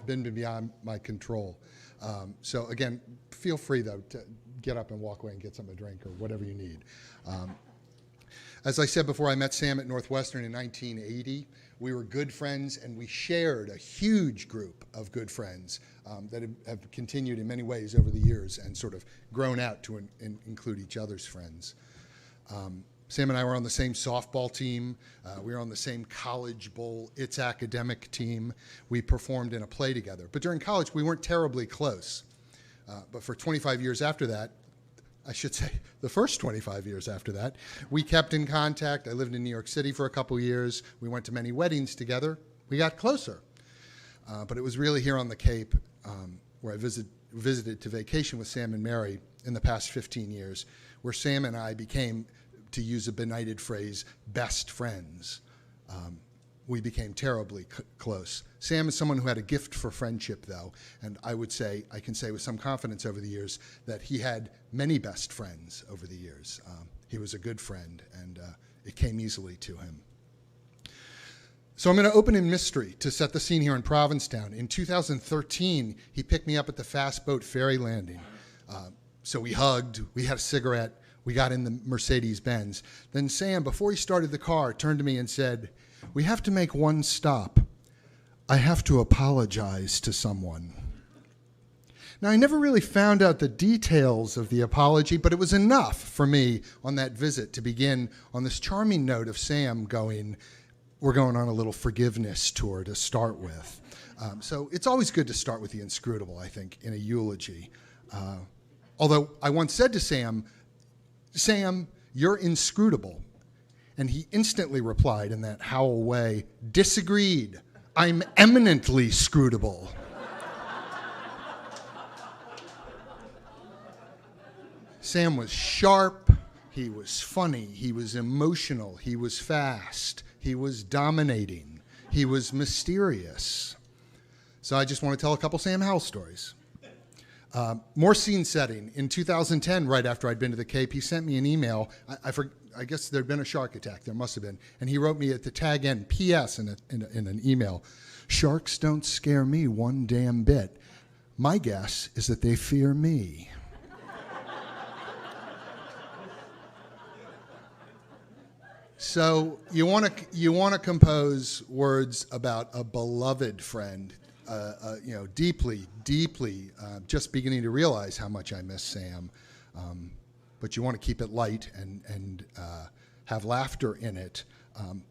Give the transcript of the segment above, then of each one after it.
been beyond my control. So again, feel free though to get up and walk away and get something to drink or whatever you need. As I said before, I met Sam at Northwestern in 1980. We were good friends, and we shared a huge group of good friends that have continued in many ways over the years and sort of grown out to include each other's friends. Sam and I were on the same softball team. We were on the same college bowl, It's academic team. We performed in a play together. But during college, we weren't terribly close. But for 25 years after that, I should say the first 25 years after that, we kept in contact. I lived in New York City for a couple years. We went to many weddings together. We got closer. But it was really here on the Cape where I visited to vacation with Sam and Mary in the past 15 years, where Sam and I became, to use a benighted phrase, best friends. We became terribly close. Sam is someone who had a gift for friendship, though, and I can say with some confidence over the years that he had many best friends over the years. He was a good friend, and it came easily to him. So I'm going to open in mystery to set the scene here in Provincetown. In 2013, he picked me up at the Fast Boat Ferry Landing. So we hugged, we had a cigarette, we got in the Mercedes-Benz. Then Sam, before he started the car, turned to me and said, "We have to make one stop. I have to apologize to someone." Now, I never really found out the details of the apology, but it was enough for me on that visit to begin on this charming note of Sam going, "We're going on a little forgiveness tour to start with." So it's always good to start with the inscrutable, I think, in a eulogy. Although I once said to Sam, "Sam, you're inscrutable." And he instantly replied in that Howell way, "Disagreed. I'm eminently scrutable." Sam was sharp, he was funny, he was emotional, he was fast, he was dominating, he was mysterious. So I just want to tell a couple Sam Howell stories. More scene setting. In 2010, right after I'd been to the Cape, he sent me an email. I guess there'd been a shark attack. There must have been. And he wrote me at the tag end, P.S. in an email. "Sharks don't scare me one damn bit. My guess is that they fear me." So you want to compose words about a beloved friend, deeply, just beginning to realize how much I miss Sam. But you want to keep it light and have laughter in it.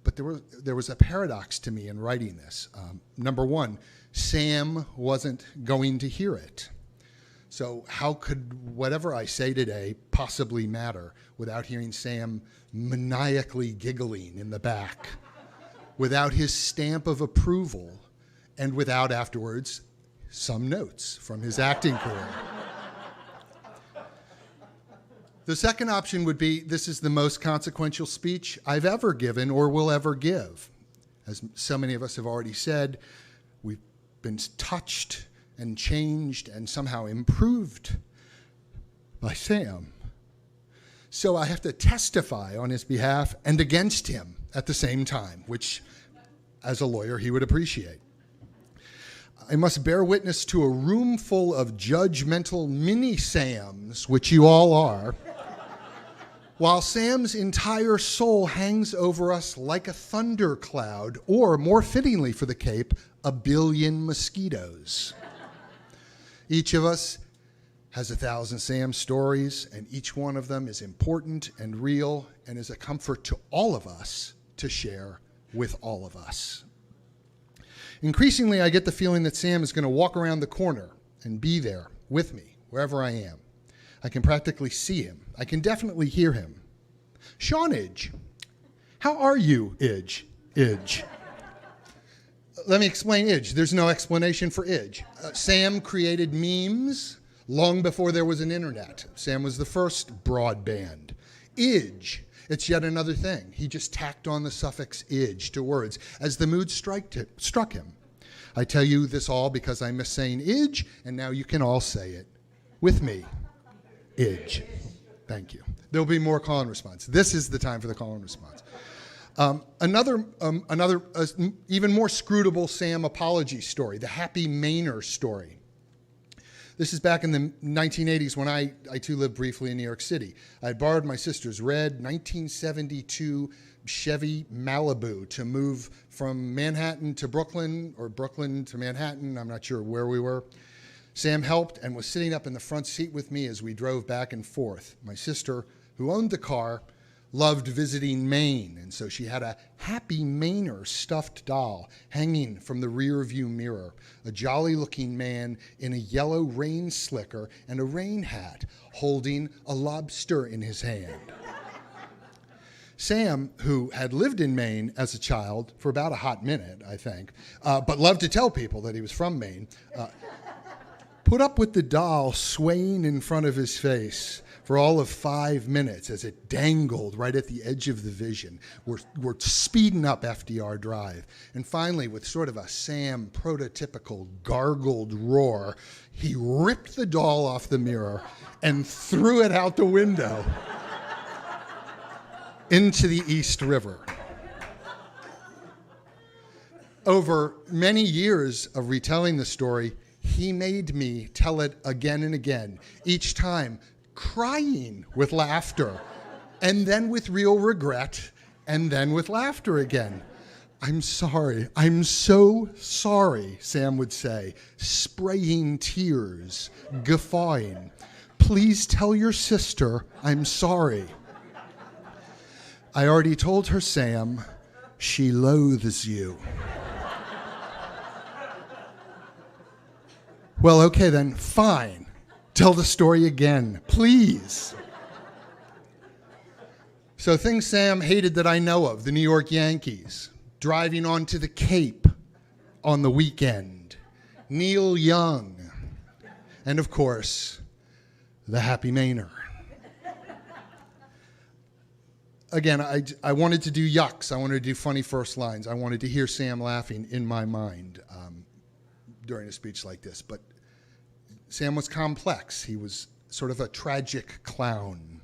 But there was a paradox to me in writing this. Number one, Sam wasn't going to hear it. So how could whatever I say today possibly matter without hearing Sam maniacally giggling in the back, without his stamp of approval, and without afterwards some notes from his acting career? The second option would be, this is the most consequential speech I've ever given or will ever give. As so many of us have already said, we've been touched and changed and somehow improved by Sam. So I have to testify on his behalf and against him at the same time, which, as a lawyer, he would appreciate. I must bear witness to a room full of judgmental mini-Sams, which you all are, while Sam's entire soul hangs over us like a thundercloud, or, more fittingly for the Cape, a billion mosquitoes. Each of us has 1,000 Sam stories, and each one of them is important and real and is a comfort to all of us to share with all of us. Increasingly, I get the feeling that Sam is going to walk around the corner and be there with me, wherever I am. I can practically see him. I can definitely hear him. "Sean Idge, how are you, Idge? Idge." Let me explain Idge. There's no explanation for Idge. Sam created memes long before there was an internet. Sam was the first broadband. Idge, it's yet another thing. He just tacked on the suffix "idge" to words as the mood struck him. I tell you this all because I miss saying "idge," and now you can all say it with me. Idge. Thank you. There'll be more call and response. This is the time for the call and response. Another even more scrutable Sam apology story, the Happy Mainer story. This is back in the 1980s when I too lived briefly in New York City. I had borrowed my sister's red 1972 Chevy Malibu to move from Manhattan to Brooklyn, or Brooklyn to Manhattan. I'm not sure where we were. Sam helped and was sitting up in the front seat with me as we drove back and forth. My sister, who owned the car, loved visiting Maine, and so she had a Happy Mainer stuffed doll hanging from the rear view mirror, a jolly-looking man in a yellow rain slicker and a rain hat, holding a lobster in his hand. Sam, who had lived in Maine as a child for about a hot minute, I think, but loved to tell people that he was from Maine, put up with the doll swaying in front of his face for all of 5 minutes as it dangled right at the edge of the vision. We're speeding up FDR Drive. And finally, with sort of a Sam prototypical gargled roar, he ripped the doll off the mirror and threw it out the window into the East River. Over many years of retelling the story, he made me tell it again and again, each time crying with laughter, and then with real regret, and then with laughter again. "I'm sorry, I'm so sorry," Sam would say, spraying tears, guffawing. "Please tell your sister I'm sorry." I already told her, Sam, she loathes you. Well, okay then, fine. Tell the story again, please. So things Sam hated that I know of: the New York Yankees, driving onto the Cape on the weekend, Neil Young, and of course, the Happy Mainer. Again, I wanted to do yucks. I wanted to do funny first lines. I wanted to hear Sam laughing in my mind during a speech like this. But Sam was complex. He was sort of a tragic clown,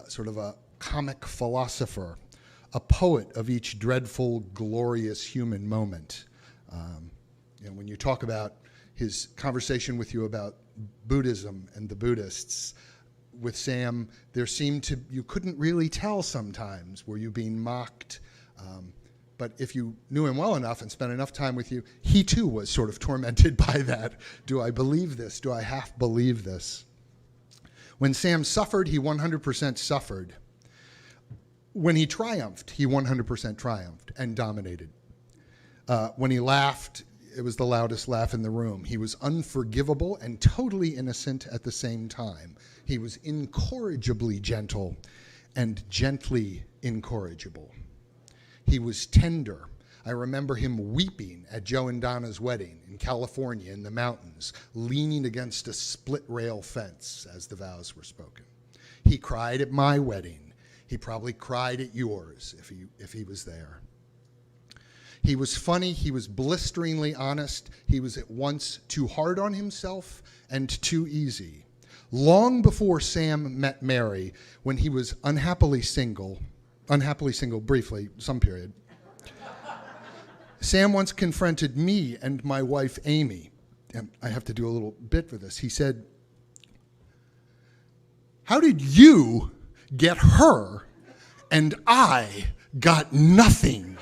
sort of a comic philosopher, a poet of each dreadful, glorious human moment. When you talk about his conversation with you about Buddhism and the Buddhists, with Sam, you couldn't really tell sometimes. Were you being mocked? But if you knew him well enough and spent enough time with you, he too was sort of tormented by that. Do I believe this? Do I half believe this? When Sam suffered, he 100% suffered. When he triumphed, he 100% triumphed and dominated. When he laughed, it was the loudest laugh in the room. He was unforgivable and totally innocent at the same time. He was incorrigibly gentle and gently incorrigible. He was tender. I remember him weeping at Joe and Donna's wedding in California in the mountains, leaning against a split rail fence as the vows were spoken. He cried at my wedding. He probably cried at yours if he was there. He was funny. He was blisteringly honest. He was at once too hard on himself and too easy. Long before Sam met Mary, when he was unhappily single briefly, some period, Sam once confronted me and my wife, Amy, and I have to do a little bit for this. He said, "How did you get her and I got nothing?"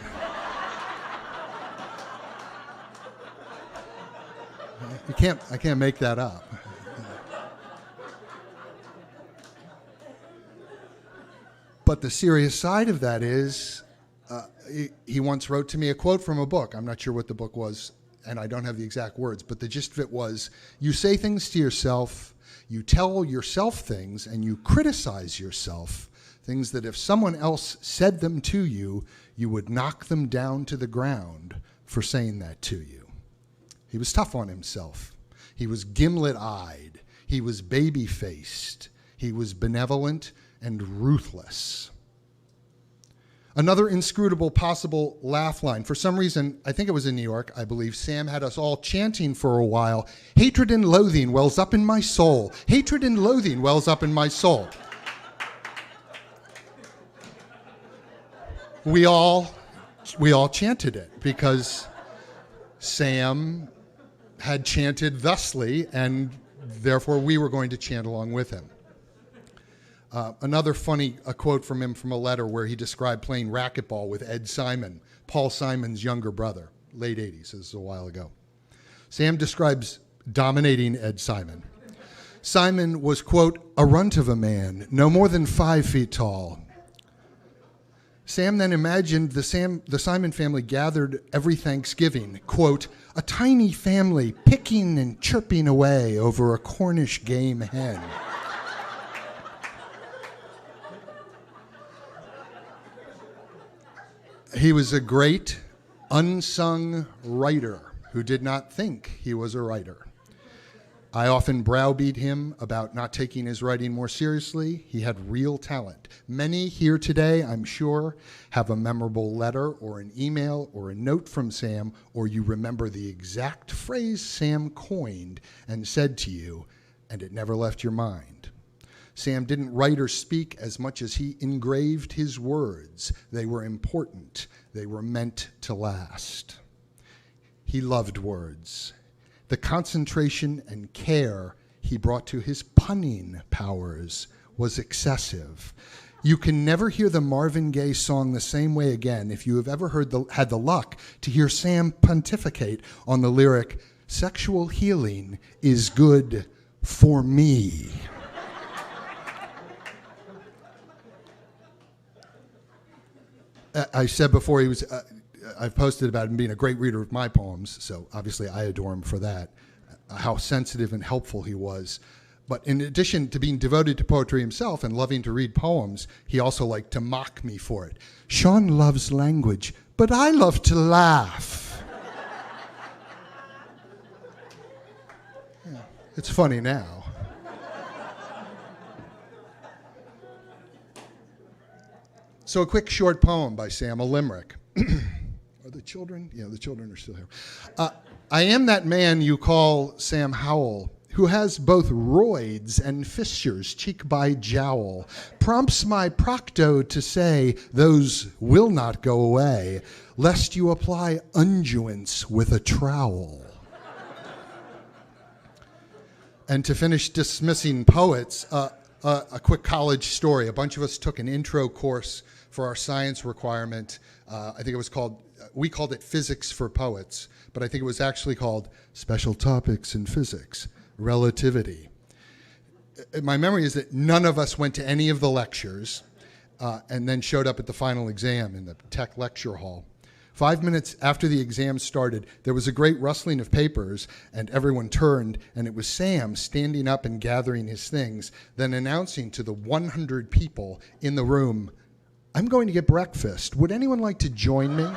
I can't make that up. But the serious side of that is, he once wrote to me a quote from a book. I'm not sure what the book was, and I don't have the exact words, but the gist of it was, you say things to yourself, you tell yourself things, and you criticize yourself, things that if someone else said them to you, you would knock them down to the ground for saying that to you. He was tough on himself. He was gimlet-eyed. He was baby-faced. He was benevolent and ruthless. Another inscrutable possible laugh line. For some reason, I think it was in New York, I believe, Sam had us all chanting for a while, "Hatred and loathing wells up in my soul. Hatred and loathing wells up in my soul." we all chanted it because Sam had chanted thusly, and therefore we were going to chant along with him. Another funny quote from him from a letter where he described playing racquetball with Ed Simon, Paul Simon's younger brother, late 80s, this is a while ago. Sam describes dominating Ed Simon. Simon was, quote, a runt of a man, no more than 5 feet tall. Sam then imagined the Simon family gathered every Thanksgiving, quote, a tiny family picking and chirping away over a Cornish game hen. He was a great, unsung writer who did not think he was a writer. I often browbeat him about not taking his writing more seriously. He had real talent. Many here today, I'm sure, have a memorable letter or an email or a note from Sam, or you remember the exact phrase Sam coined and said to you, and it never left your mind. Sam didn't write or speak as much as he engraved his words. They were important. They were meant to last. He loved words. The concentration and care he brought to his punning powers was excessive. You can never hear the Marvin Gaye song the same way again if you have ever had the luck to hear Sam pontificate on the lyric, "Sexual healing is good for me." I said before I've posted about him being a great reader of my poems, so obviously I adore him for that, how sensitive and helpful he was. But in addition to being devoted to poetry himself and loving to read poems, he also liked to mock me for it. Sean loves language, but I love to laugh. Yeah, it's funny now. So a quick short poem by Sam, a limerick. Are the children? Yeah, the children are still here. I am that man you call Sam Howell, who has both roids and fissures cheek by jowl, prompts my procto to say those will not go away, lest you apply unguents with a trowel. And to finish dismissing poets, a quick college story. A bunch of us took an intro course for our science requirement. I think it was called, we called it Physics for Poets, but I think it was actually called Special Topics in Physics, Relativity. My memory is that none of us went to any of the lectures and then showed up at the final exam in the tech lecture hall. 5 minutes after the exam started, there was a great rustling of papers, and everyone turned, and it was Sam standing up and gathering his things, then announcing to the 100 people in the room, "I'm going to get breakfast. Would anyone like to join me?"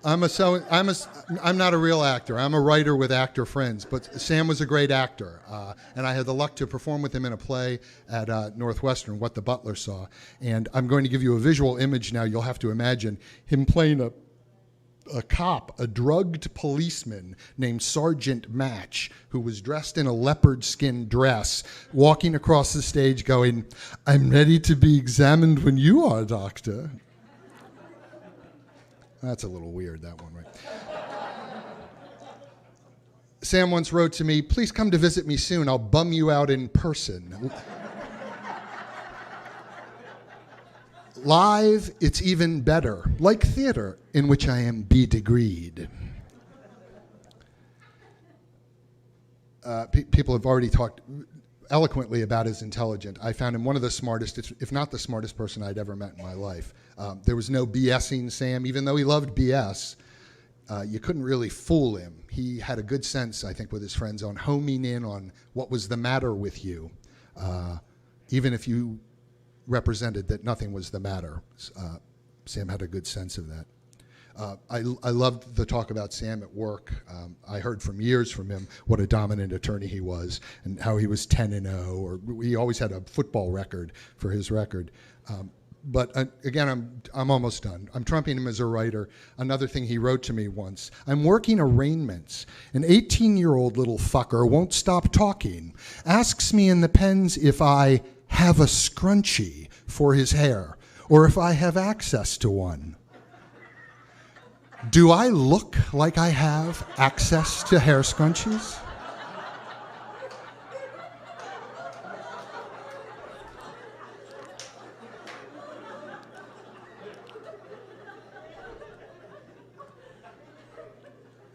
I'm not a real actor. I'm a writer with actor friends, but Sam was a great actor, and I had the luck to perform with him in a play at Northwestern, What the Butler Saw. And I'm going to give you a visual image now. You'll have to imagine him playing a cop, a drugged policeman named Sergeant Match, who was dressed in a leopard skin dress, walking across the stage going, "I'm ready to be examined when you are, doctor." That's a little weird, that one, right? Sam once wrote to me, "Please come to visit me soon. I'll bum you out in person." Live, it's even better, like theater, in which I am be-degreed. People have already talked eloquently about his intelligence. I found him one of the smartest, if not the smartest person I'd ever met in my life. There was no BSing Sam, even though he loved BS. You couldn't really fool him. He had a good sense, I think, with his friends on homing in on what was the matter with you, even if you represented that nothing was the matter. Sam had a good sense of that. I loved the talk about Sam at work. I heard from years from him what a dominant attorney he was and how he was 10-0, or he always had a football record for his record. But again, I'm almost done. I'm trumping him as a writer. Another thing he wrote to me once: I'm working arraignments. An 18-year-old little fucker won't stop talking. Asks me in the pens if I have a scrunchie for his hair or if I have access to one. Do I look like I have access to hair scrunchies?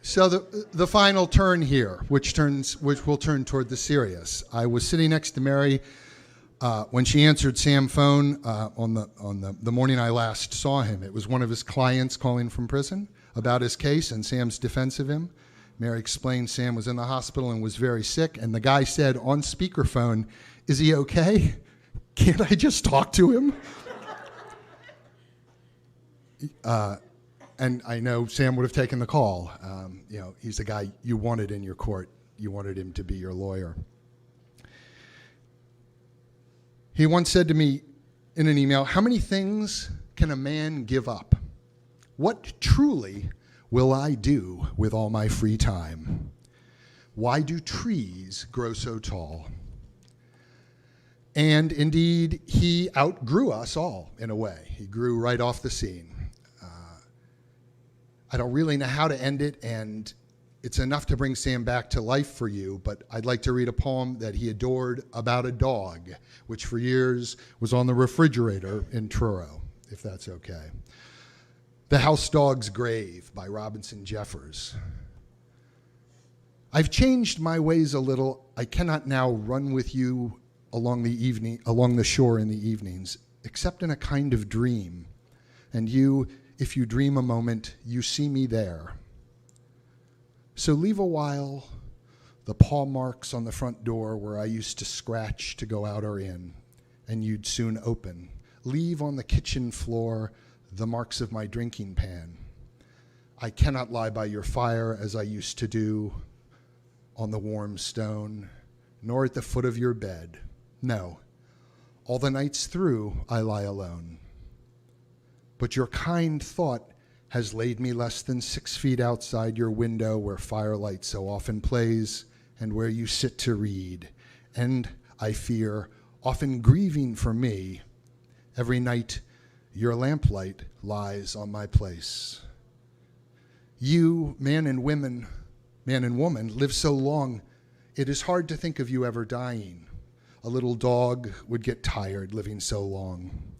So the final turn here, which will turn toward the serious. I was sitting next to Mary when she answered Sam's phone on the morning I last saw him. It was one of his clients calling from prison about his case and Sam's defense of him. Mary explained Sam was in the hospital and was very sick, and the guy said on speakerphone, "Is he okay? Can't I just talk to him?" And I know Sam would have taken the call. He's the guy you wanted in your court. You wanted him to be your lawyer. He once said to me in an email, "How many things can a man give up? What truly will I do with all my free time? Why do trees grow so tall?" And indeed, he outgrew us all in a way. He grew right off the scene. I don't really know how to end it, and it's enough to bring Sam back to life for you, but I'd like to read a poem that he adored about a dog, which for years was on the refrigerator in Truro, if that's okay. The House Dog's Grave by Robinson Jeffers. I've changed my ways a little. I cannot now run with you along the shore in the evenings, except in a kind of dream. And you, if you dream a moment, you see me there. So leave a while the paw marks on the front door where I used to scratch to go out or in, and you'd soon open. Leave on the kitchen floor the marks of my drinking pan. I cannot lie by your fire as I used to do on the warm stone, nor at the foot of your bed. No, all the nights through I lie alone. But your kind thought has laid me less than 6 feet outside your window where firelight so often plays and where you sit to read. And I fear, often grieving for me, every night your lamplight lies on my place. You, man and woman, live so long, it is hard to think of you ever dying. A little dog would get tired living so long.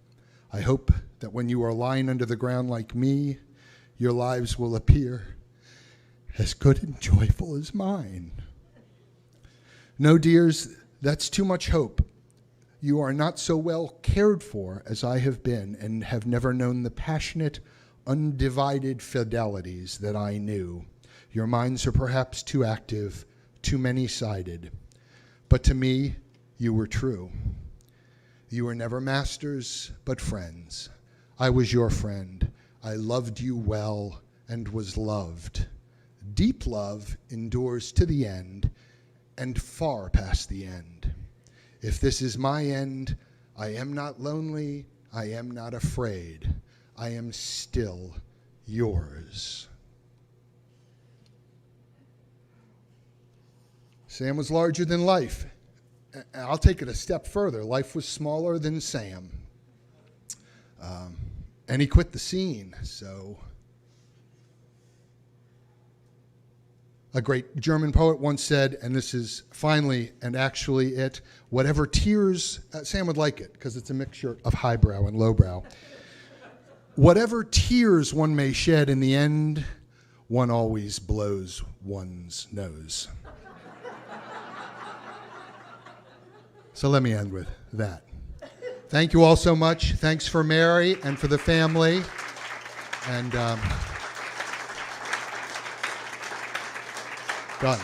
I hope that when you are lying under the ground like me, your lives will appear as good and joyful as mine. No, dears, that's too much hope. You are not so well cared for as I have been and have never known the passionate, undivided fidelities that I knew. Your minds are perhaps too active, too many-sided. But to me, you were true. You were never masters, but friends. I was your friend. I loved you well and was loved. Deep love endures to the end and far past the end. If this is my end, I am not lonely, I am not afraid. I am still yours. Sam was larger than life. I'll take it a step further. Life was smaller than Sam. And he quit the scene, so. A great German poet once said, and this is finally and actually it, whatever tears, Sam would like it because it's a mixture of highbrow and lowbrow. Whatever tears one may shed, in the end, one always blows one's nose. So let me end with that. Thank you all so much. Thanks for Mary and for the family. And done.